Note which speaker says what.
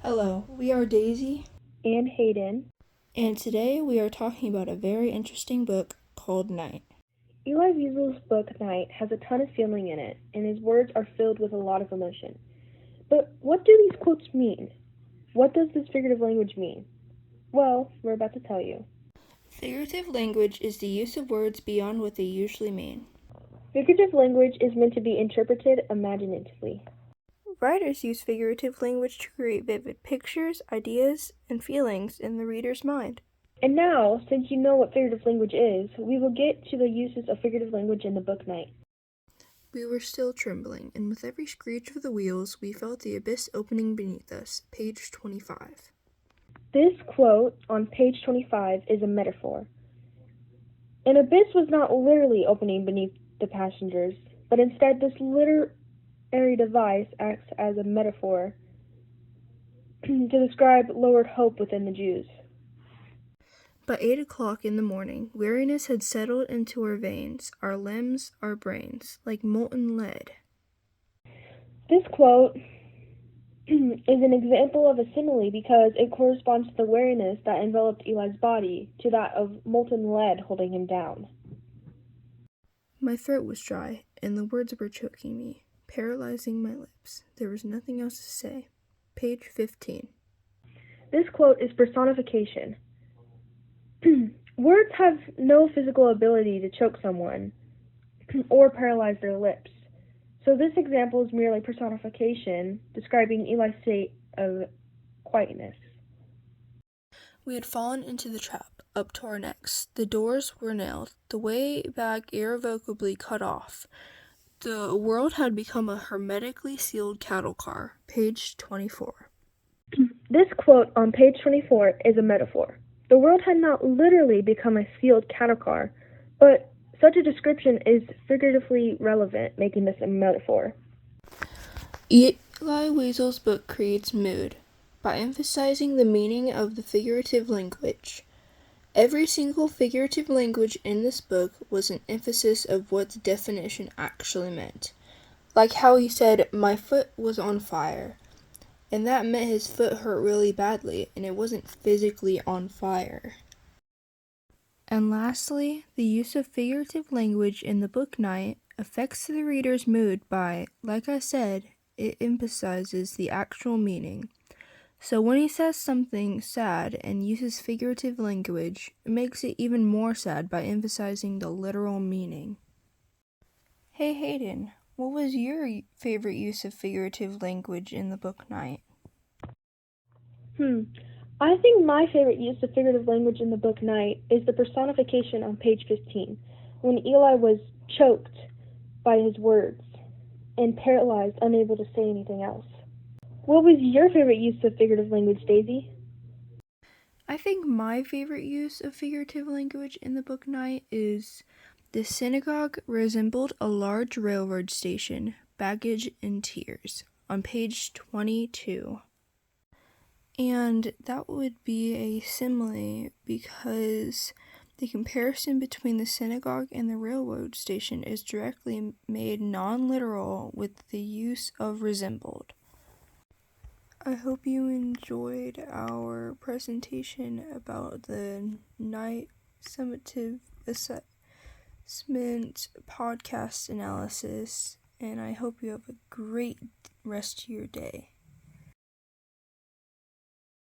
Speaker 1: Hello, we are Daisy,
Speaker 2: and Hayden.
Speaker 1: and today we are talking about a very interesting book called Night.
Speaker 2: Eli Wiesel's book Night has a ton of feeling in it, and his words are filled with a lot of emotion. But what do these quotes mean? What does this figurative language mean? Well, we're about to tell you.
Speaker 1: Figurative language is the use of words beyond what they usually mean.
Speaker 2: Figurative language is meant to be interpreted imaginatively.
Speaker 1: Writers use figurative language to create vivid pictures, ideas, and feelings in the reader's mind.
Speaker 2: And now, since you know what figurative language is, we will get to the uses of figurative language in the book Night.
Speaker 1: We were still trembling, and with every screech of the wheels, we felt the abyss opening beneath us. Page 25.
Speaker 2: This quote on page 25 is a metaphor. An abyss was not literally opening beneath the passengers, but instead this literary device acts as a metaphor to describe lowered hope within the Jews.
Speaker 1: By 8 o'clock in the morning, weariness had settled into our veins, our limbs, our brains, like molten lead.
Speaker 2: This quote is an example of a simile because it corresponds to the weariness that enveloped Eli's body to that of molten lead holding him down.
Speaker 1: My throat was dry, and the words were choking me, paralyzing my lips. There was nothing else to say. Page 15.
Speaker 2: This quote is personification. Words have no physical ability to choke someone or paralyze their lips. So this example is merely personification, describing Eli's state of quietness.
Speaker 1: We had fallen into the trap, up to our necks. The doors were nailed, the way back irrevocably cut off. The world had become a hermetically sealed cattle car. Page 24.
Speaker 2: This quote on page 24 is a metaphor. The world had not literally become a sealed cattle car, but such a description is figuratively relevant, making this a metaphor.
Speaker 1: Eli Wiesel's book creates mood by emphasizing the meaning of the figurative language. Every single figurative language in this book was an emphasis of what the definition actually meant. Like how he said, "My foot was on fire," and that meant his foot hurt really badly, and it wasn't physically on fire. And lastly, the use of figurative language in the book Night affects the reader's mood by, like I said, it emphasizes the actual meaning. So when he says something sad and uses figurative language, it makes it even more sad by emphasizing the literal meaning. Hey Hayden, what was your favorite use of figurative language in the book Night?
Speaker 2: I think my favorite use of figurative language in the book Night is the personification on page 15, when Eli was choked by his words and paralyzed, unable to say anything else. What was your favorite use of figurative language, Daisy?
Speaker 1: I think my favorite use of figurative language in the book Night is the synagogue resembled a large railroad station, baggage in tears, on page 22. And that would be a simile because the comparison between the synagogue and the railroad station is directly made non-literal with the use of resembled. I hope you enjoyed our presentation about the Night Summative Assessment podcast analysis, and I hope you have a great rest of your day.